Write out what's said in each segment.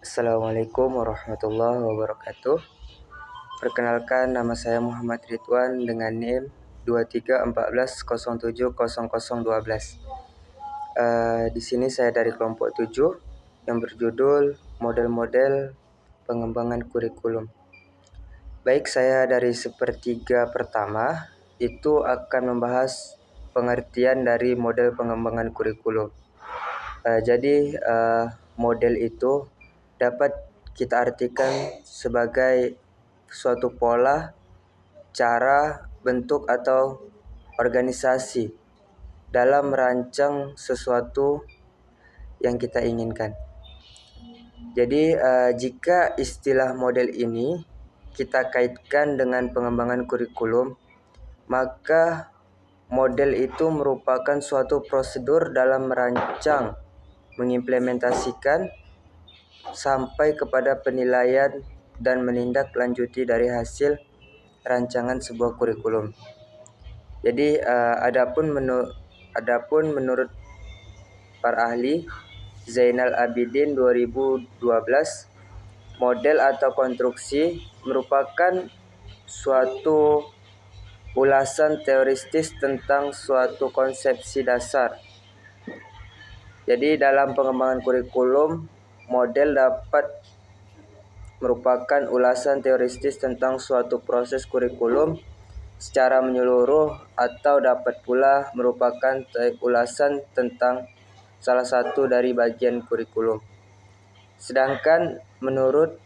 Assalamualaikum warahmatullahi wabarakatuh. Perkenalkan, nama saya Muhammad Ridwan dengan NIM 2314070012. Di sini saya dari kelompok 7 yang berjudul model-model pengembangan kurikulum. Baik, saya dari sepertiga pertama itu akan membahas pengertian dari model pengembangan kurikulum. Jadi model itu dapat kita artikan sebagai suatu pola, cara, bentuk, atau organisasi dalam merancang sesuatu yang kita inginkan. Jadi jika istilah model ini kita kaitkan dengan pengembangan kurikulum, maka model itu merupakan suatu prosedur dalam merancang, mengimplementasikan, sampai kepada penilaian dan menindaklanjuti dari hasil rancangan sebuah kurikulum. Jadi adapun menurut para ahli Zainal Abidin 2012, model atau konstruksi merupakan suatu ulasan teoritis tentang suatu konsepsi dasar. Jadi dalam pengembangan kurikulum, model dapat merupakan ulasan teoritis tentang suatu proses kurikulum secara menyeluruh, atau dapat pula merupakan ulasan tentang salah satu dari bagian kurikulum. Sedangkan menurut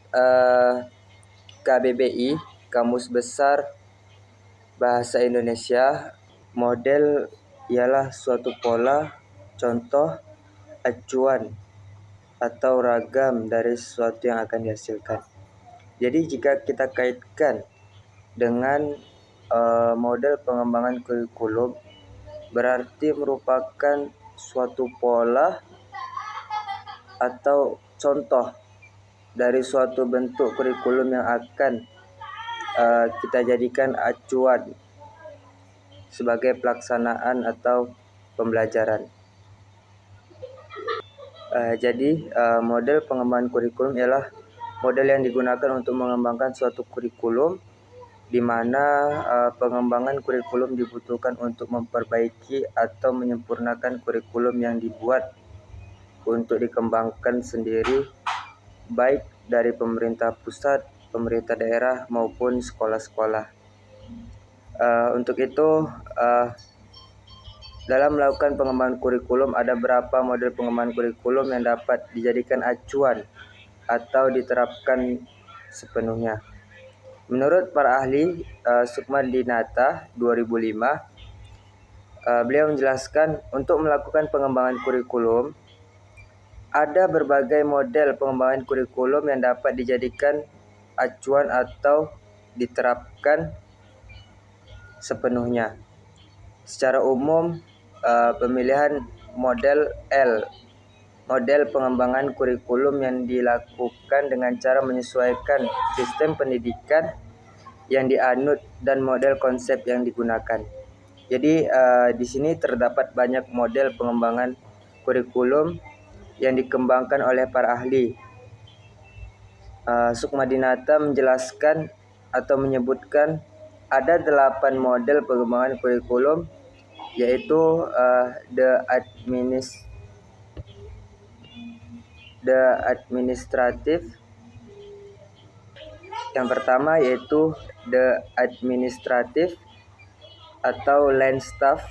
KBBI, Kamus Besar Bahasa Indonesia, model ialah suatu pola, contoh, acuan, atau ragam dari sesuatu yang akan dihasilkan. Jadi jika kita kaitkan dengan model pengembangan kurikulum, berarti merupakan suatu pola atau contoh dari suatu bentuk kurikulum yang akan kita jadikan acuan sebagai pelaksanaan atau pembelajaran. Jadi model pengembangan kurikulum ialah model yang digunakan untuk mengembangkan suatu kurikulum, di mana pengembangan kurikulum dibutuhkan untuk memperbaiki atau menyempurnakan kurikulum yang dibuat untuk dikembangkan sendiri, baik dari pemerintah pusat, pemerintah daerah, maupun sekolah-sekolah. Untuk itu, dalam melakukan pengembangan kurikulum, ada beberapa model pengembangan kurikulum yang dapat dijadikan acuan atau diterapkan sepenuhnya. Menurut para ahli Sukmadinata 2005, beliau menjelaskan untuk melakukan pengembangan kurikulum, ada berbagai model pengembangan kurikulum yang dapat dijadikan acuan atau diterapkan sepenuhnya. Secara umum, pemilihan model pengembangan kurikulum yang dilakukan dengan cara menyesuaikan sistem pendidikan yang dianut dan model konsep yang digunakan. Jadi di sini terdapat banyak model pengembangan kurikulum yang dikembangkan oleh para ahli. Sukmadinata menjelaskan atau menyebutkan ada 8 model pengembangan kurikulum, yaitu the administrative. Yang pertama yaitu the administrative atau land staff.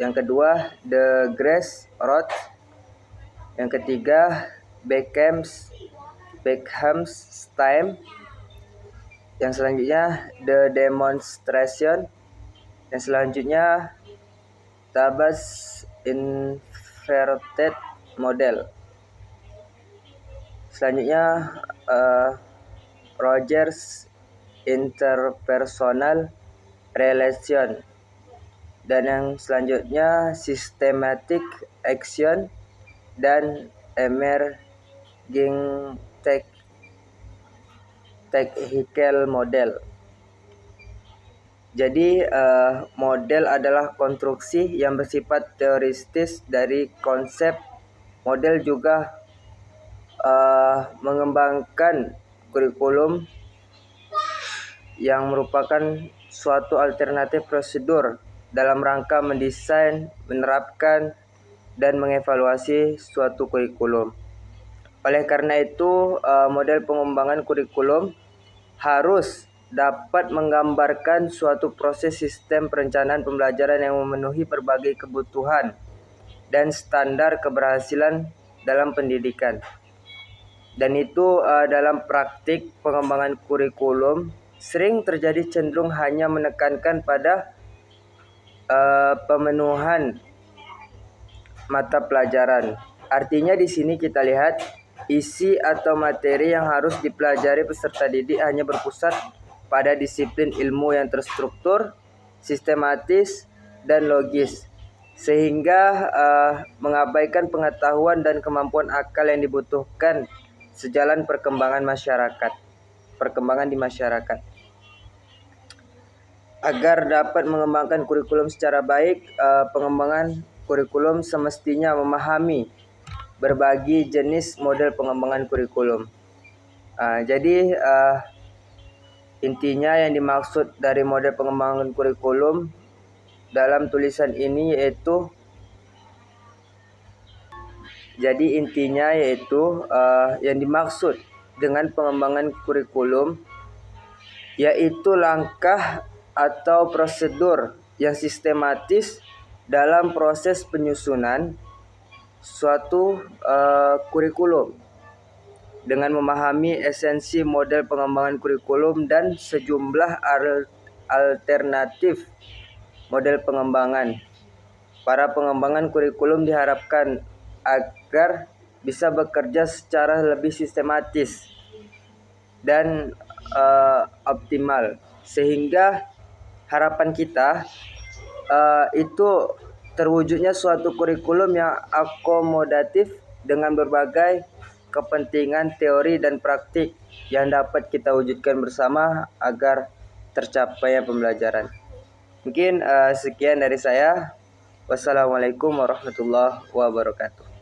Yang kedua the grassroots. Yang ketiga Beckham's time. Yang selanjutnya the demonstration. Yang selanjutnya Tabas inverted model. Selanjutnya Rogers interpersonal relation. Dan yang selanjutnya systematic action dan emerging technical model. Jadi model adalah konstruksi yang bersifat teoritis dari konsep. Model juga mengembangkan kurikulum yang merupakan suatu alternatif prosedur dalam rangka mendesain, menerapkan, dan mengevaluasi suatu kurikulum. Oleh karena itu, model pengembangan kurikulum harus dapat menggambarkan suatu proses sistem perencanaan pembelajaran yang memenuhi berbagai kebutuhan dan standar keberhasilan dalam pendidikan. Dan itu dalam praktik pengembangan kurikulum sering terjadi cenderung hanya menekankan pada pemenuhan mata pelajaran. Artinya di sini kita lihat isi atau materi yang harus dipelajari peserta didik hanya berpusat pada disiplin ilmu yang terstruktur, sistematis, dan logis, sehingga mengabaikan pengetahuan dan kemampuan akal yang dibutuhkan sejalan perkembangan di masyarakat. Agar dapat mengembangkan kurikulum secara baik, pengembangan kurikulum semestinya memahami berbagi jenis model pengembangan kurikulum. Jadi intinya yang dimaksud dari model pengembangan kurikulum dalam tulisan ini yaitu yang dimaksud dengan pengembangan kurikulum yaitu langkah atau prosedur yang sistematis dalam proses penyusunan suatu kurikulum dengan memahami esensi model pengembangan kurikulum dan sejumlah alternatif model pengembangan. Para pengembangan kurikulum diharapkan agar bisa bekerja secara lebih sistematis dan optimal, sehingga harapan kita itu terwujudnya suatu kurikulum yang akomodatif dengan berbagai kepentingan teori dan praktik yang dapat kita wujudkan bersama agar tercapainya pembelajaran. Mungkin sekian dari saya. Wassalamualaikum warahmatullahi wabarakatuh.